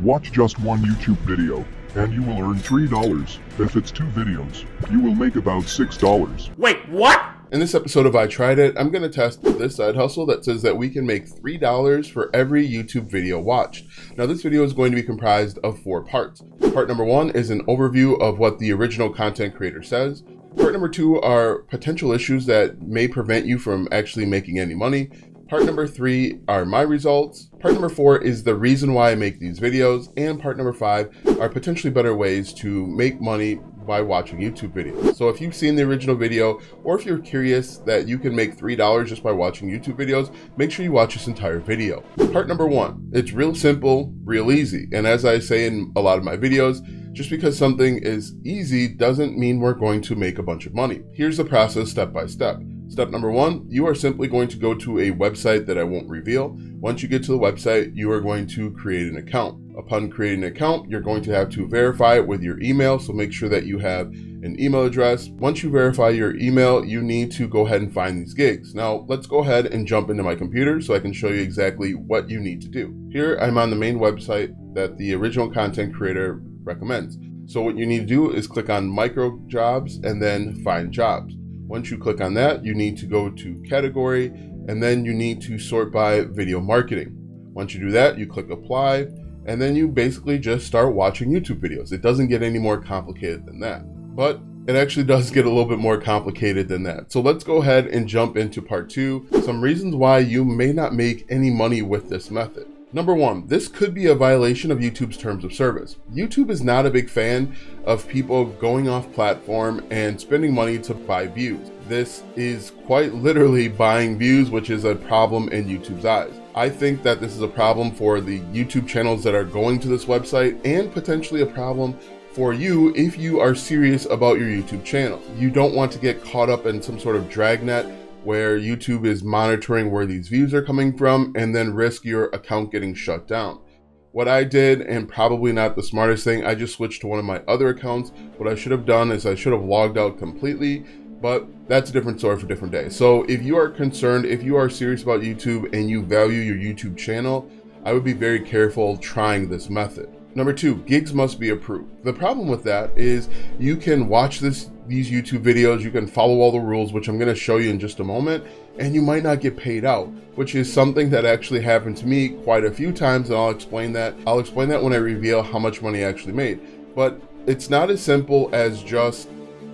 Watch just one YouTube video, and you will earn $3. If it's 2 videos, you will make about $6. Wait, what? In this episode of I Tried It, I'm going to test this side hustle that says that we can make $3 for every YouTube video watched. Now this video is going to be comprised of 4 parts. Part number 1 is an overview of what the original content creator says. Part number 2 are potential issues that may prevent you from actually making any money. Part number 3 are my results. Part number 4 is the reason why I make these videos. And part number 5 are potentially better ways to make money by watching YouTube videos. So if you've seen the original video, or if you're curious that you can make $3 just by watching YouTube videos, make sure you watch this entire video. Part number 1, it's real simple, real easy. And as I say in a lot of my videos, just because something is easy doesn't mean we're going to make a bunch of money. Here's the process step by step. Step number 1, you are simply going to go to a website that I won't reveal. Once you get to the website, you are going to create an account. Upon creating an account, you're going to have to verify it with your email, so make sure that you have an email address. Once you verify your email, you need to go ahead and find these gigs. Now, let's go ahead and jump into my computer so I can show you exactly what you need to do. Here, I'm on the main website that the original content creator recommends. So what you need to do is click on micro jobs and then find jobs. Once you click on that, you need to go to category, and then you need to sort by video marketing. Once you do that, you click apply, and then you basically just start watching YouTube videos. It doesn't get any more complicated than that, but it actually does get a little bit more complicated than that. So let's go ahead and jump into part 2, some reasons why you may not make any money with this method. Number 1, this could be a violation of YouTube's terms of service. YouTube is not a big fan of people going off platform and spending money to buy views. This is quite literally buying views, which is a problem in YouTube's eyes. I think that this is a problem for the YouTube channels that are going to this website, and potentially a problem for you if you are serious about your YouTube channel. You don't want to get caught up in some sort of dragnet where YouTube is monitoring where these views are coming from and then risk your account getting shut down. What I did, and probably not the smartest thing, I just switched to one of my other accounts. What I should have done is I should have logged out completely, but that's a different story for a different day. So if you are concerned, if you are serious about YouTube and you value your YouTube channel, I would be very careful trying this method. Number 2, gigs must be approved. The problem with that is you can watch these YouTube videos, you can follow all the rules, which I'm going to show you in just a moment, and you might not get paid out, which is something that actually happened to me quite a few times, and I'll explain that when I reveal how much money I actually made. But it's not as simple as just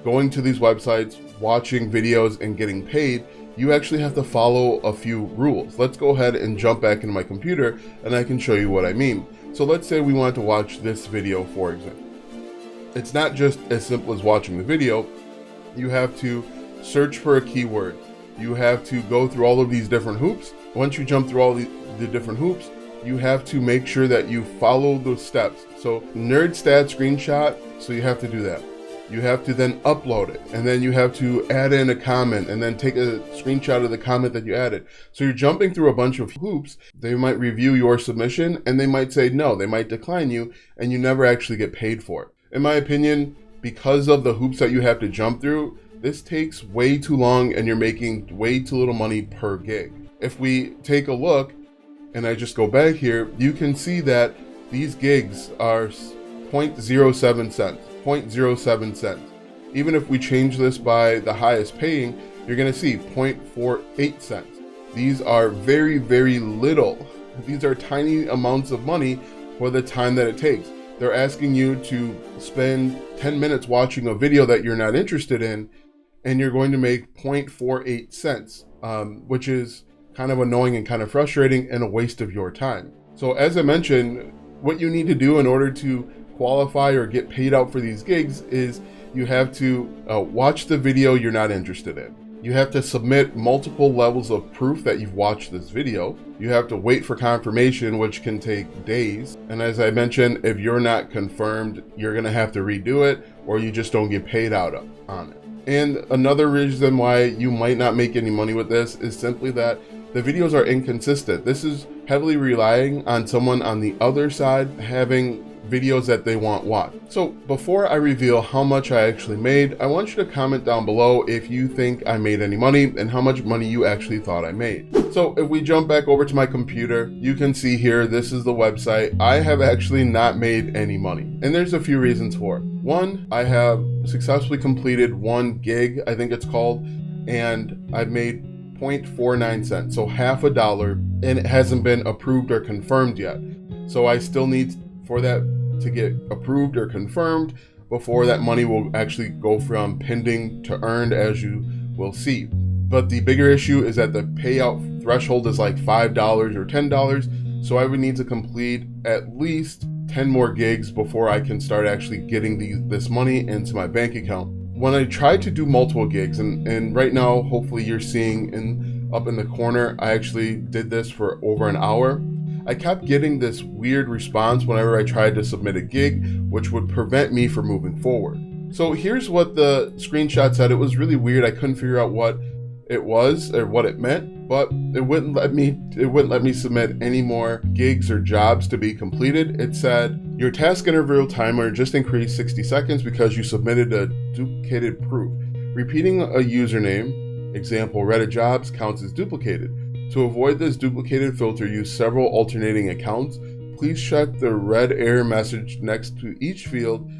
going to these websites, watching videos, and getting paid. You actually have to follow a few rules. Let's go ahead and jump back into my computer, and I can show you what I mean. So let's say we want to watch this video, for example. It's not just as simple as watching the video. You have to search for a keyword. You have to go through all of these different hoops. Once you jump through all the different hoops, you have to make sure that you follow those steps. So nerd stat screenshot, so you have to do that. You have to then upload it, and then you have to add in a comment, and then take a screenshot of the comment that you added. So you're jumping through a bunch of hoops. They might review your submission, and they might say no, they might decline you, and you never actually get paid for it. In my opinion, because of the hoops that you have to jump through, this takes way too long, and you're making way too little money per gig. If we take a look, and I just go back here, you can see that these gigs are 0.07 cents. 0.07 cents. Even if we change this by the highest paying, you're going to see 0.48 cents. These are very, very little. These are tiny amounts of money for the time that it takes. They're asking you to spend 10 minutes watching a video that you're not interested in, and you're going to make 0.48 cents, which is kind of annoying and kind of frustrating and a waste of your time. So as I mentioned, what you need to do in order to qualify or get paid out for these gigs is you have to watch the video you're not interested in. You have to submit multiple levels of proof that you've watched this video. You have to wait for confirmation, which can take days. And as I mentioned, if you're not confirmed, you're gonna have to redo it, or you just don't get paid out on it. And another reason why you might not make any money with this is simply that the videos are inconsistent. This is heavily relying on someone on the other side having videos that they want watched. So before I reveal how much I actually made, I want you to comment down below if you think I made any money and how much money you actually thought I made. So if we jump back over to my computer, you can see here, this is the website. I have actually not made any money, and there's a few reasons for it. One, I have successfully completed 1 gig, I think it's called, and I've made 0.49 cents, so half a dollar, and it hasn't been approved or confirmed yet. So I still need for that to get approved or confirmed before that money will actually go from pending to earned, as you will see. But the bigger issue is that the payout threshold is like $5 or $10, so I would need to complete at least 10 more gigs before I can start actually getting this money into my bank account. When I tried to do multiple gigs, and right now hopefully you're seeing up in the corner, I actually did this for over an hour. I kept getting this weird response whenever I tried to submit a gig, which would prevent me from moving forward. So here's what the screenshot said. It was really weird. I couldn't figure out what it was or what it meant, but it wouldn't let me submit any more gigs or jobs to be completed. It said, your task interval timer just increased 60 seconds because you submitted a duplicated proof. Repeating a username, example Reddit jobs, counts as duplicated. To avoid this duplicated filter, use several alternating accounts. Please check the red error message next to each field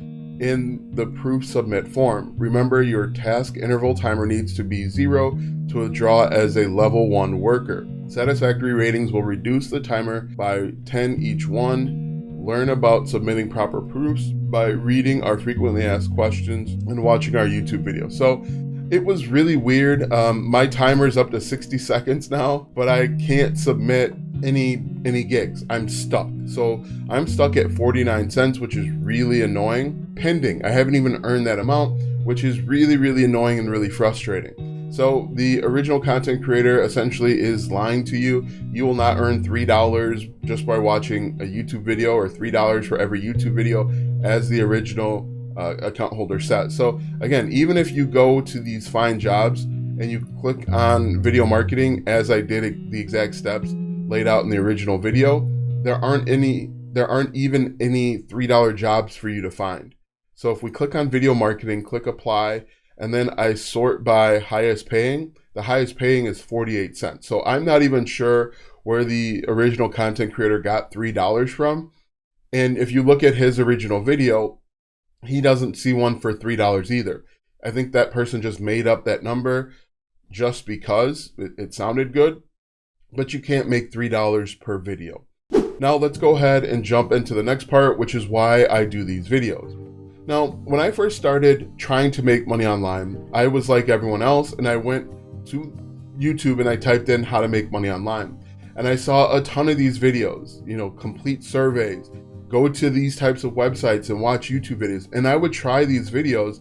in the proof submit form. Remember, your task interval timer needs to be 0 to withdraw as a level 1 worker. Satisfactory ratings will reduce the timer by 10 each one. Learn about submitting proper proofs by reading our frequently asked questions and watching our YouTube videos. So it was really weird. My timer's up to 60 seconds now, but I can't submit any gigs. I'm stuck. So I'm stuck at 49 cents, which is really annoying. Pending. I haven't even earned that amount, which is really, really annoying and really frustrating. So the original content creator essentially is lying to you. You will not earn $3 just by watching a YouTube video, or $3 for every YouTube video, as the original account holder says. So again, even if you go to these fine jobs and you click on video marketing, as I did the exact steps laid out in the original video, there aren't even any $3 jobs for you to find. So if we click on video marketing, click apply, and then I sort by highest paying, the highest paying is 48 cents. So I'm not even sure where the original content creator got $3 from. And if you look at his original video, he doesn't see one for $3 either. I think that person just made up that number just because it sounded good, but you can't make $3 per video. Now let's go ahead and jump into the next part, which is why I do these videos. Now, when I first started trying to make money online, I was like everyone else, and I went to YouTube and I typed in how to make money online. And I saw a ton of these videos, complete surveys, go to these types of websites and watch YouTube videos. And I would try these videos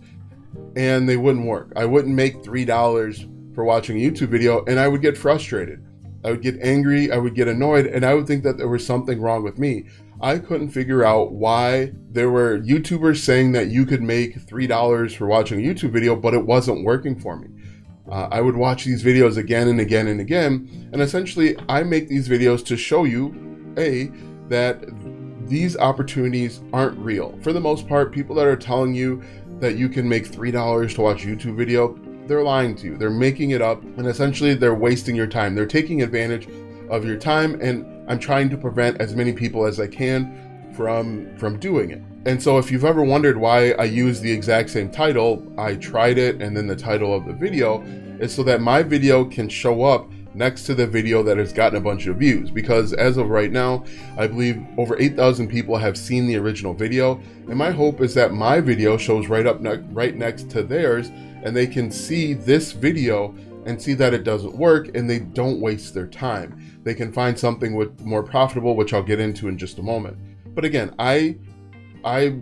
and they wouldn't work. I wouldn't make $3 for watching a YouTube video, and I would get frustrated. I would get angry, I would get annoyed, and I would think that there was something wrong with me. I couldn't figure out why there were YouTubers saying that you could make $3 for watching a YouTube video, but it wasn't working for me. I would watch these videos again and again and again, and essentially I make these videos to show you, that these opportunities aren't real. For the most part, people that are telling you that you can make $3 to watch a YouTube video, they're lying to you. They're making it up, and essentially they're wasting your time. They're taking advantage of your time, and I'm trying to prevent as many people as I can from doing it. And so if you've ever wondered why I use the exact same title, I tried it, and then the title of the video is so that my video can show up next to the video that has gotten a bunch of views, because as of right now, I believe over 8,000 people have seen the original video, and my hope is that my video shows right next to theirs, and they can see this video and see that it doesn't work, and they don't waste their time. They can find something more profitable, which I'll get into in just a moment. But again, I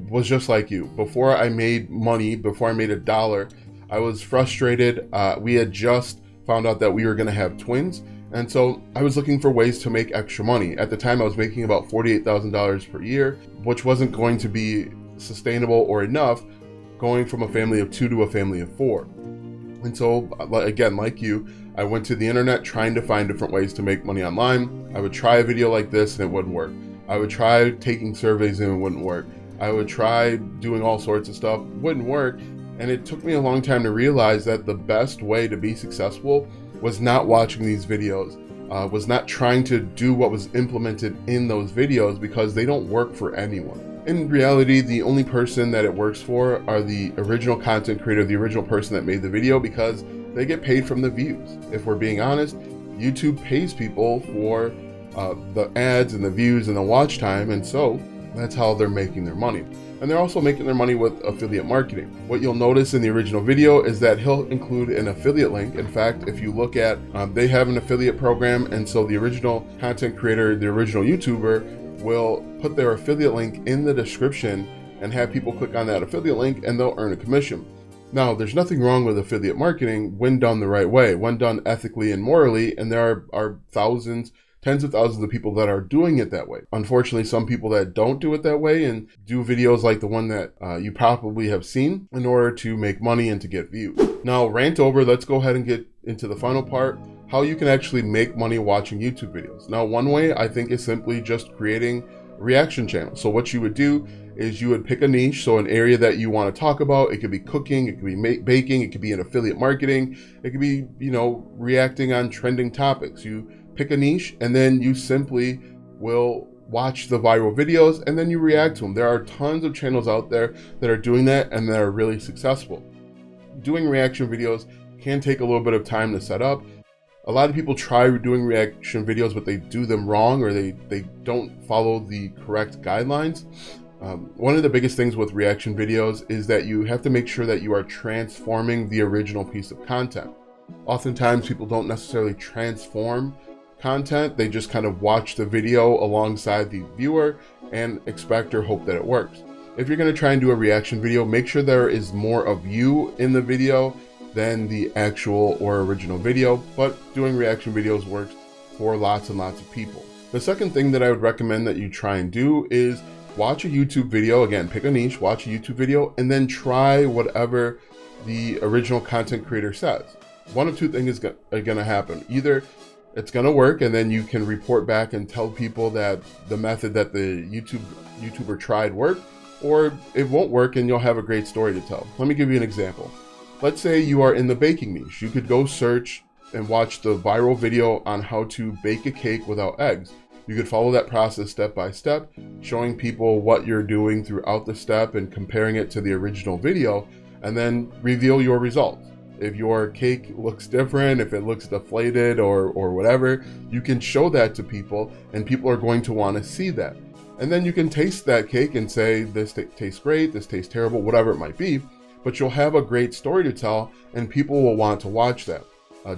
was just like you. Before I made money, before I made $1, I was frustrated. We had just found out that we were going to have twins, and so I was looking for ways to make extra money. At the time, I was making about $48,000 per year, which wasn't going to be sustainable or enough, going from a family of 2 to a family of 4. And so, again, like you, I went to the internet trying to find different ways to make money online. I would try a video like this and it wouldn't work. I would try taking surveys and it wouldn't work. I would try doing all sorts of stuff, wouldn't work. And it took me a long time to realize that the best way to be successful was not watching these videos, was not trying to do what was implemented in those videos, because they don't work for anyone. In reality, the only person that it works for are the original content creator, the original person that made the video, because they get paid from the views. If we're being honest, YouTube pays people for the ads and the views and the watch time, and so that's how they're making their money. And they're also making their money with affiliate marketing. What you'll notice in the original video is that he'll include an affiliate link. In fact, if you look at, they have an affiliate program, and so the original content creator, the original YouTuber, will put their affiliate link in the description and have people click on that affiliate link and they'll earn a commission. Now, there's nothing wrong with affiliate marketing when done the right way, when done ethically and morally, and there are thousands, tens of thousands of people that are doing it that way. Unfortunately, some people that don't do it that way and do videos like the one that you probably have seen in order to make money and to get views. Now, rant over, let's go ahead and get into the final part, how you can actually make money watching YouTube videos. Now, one way I think is simply just creating a reaction channel. So what you would do is you would pick a niche, so an area that you want to talk about. It could be cooking, it could be baking, it could be in affiliate marketing, it could be, reacting on trending topics. You pick a niche and then you simply will watch the viral videos and then you react to them. There are tons of channels out there that are doing that and that are really successful. Doing reaction videos can take a little bit of time to set up. A lot of people try doing reaction videos, but they do them wrong, or they don't follow the correct guidelines. One of the biggest things with reaction videos is that you have to make sure that you are transforming the original piece of content. Oftentimes people don't necessarily transform content, they just kind of watch the video alongside the viewer and expect or hope that it works. If you're going to try and do a reaction video, make sure there is more of you in the video than the actual or original video, but doing reaction videos works for lots and lots of people. The second thing that I would recommend that you try and do is watch a YouTube video. Again, pick a niche, watch a YouTube video, and then try whatever the original content creator says. One of two things are going to happen. Either it's going to work and then you can report back and tell people that the method that the YouTuber tried worked, or it won't work and you'll have a great story to tell. Let me give you an example. Let's say you are in the baking niche. You could go search and watch the viral video on how to bake a cake without eggs. You could follow that process step by step, showing people what you're doing throughout the step and comparing it to the original video, and then reveal your results. If your cake looks different, if it looks deflated or whatever, you can show that to people and people are going to want to see that. And then you can taste that cake and say, this tastes great, this tastes terrible, whatever it might be. But you'll have a great story to tell and people will want to watch that.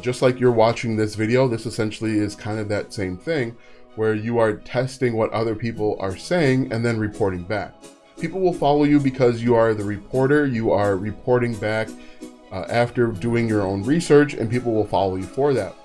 Just like you're watching this video, this essentially is kind of that same thing where you are testing what other people are saying and then reporting back. People will follow you because you are the reporter, you are reporting back after doing your own research, and people will follow you for that.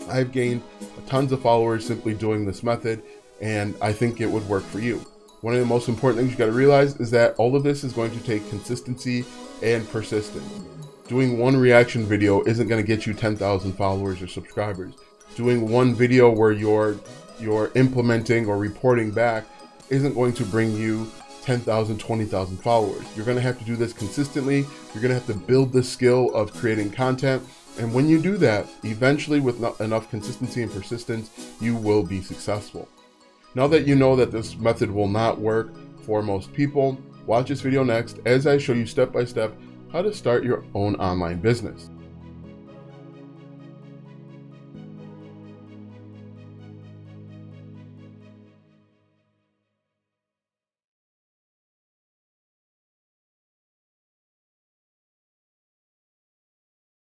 I've gained tons of followers simply doing this method, and I think it would work for you. One of the most important things you got to realize is that all of this is going to take consistency and persistence. Doing one reaction video isn't going to get you 10,000 followers or subscribers. Doing one video where you're implementing or reporting back isn't going to bring you 10,000, 20,000 followers. You're going to have to do this consistently. You're going to have to build the skill of creating content. And when you do that, eventually with enough consistency and persistence, you will be successful. Now that you know that this method will not work for most people, watch this video next as I show you step by step how to start your own online business.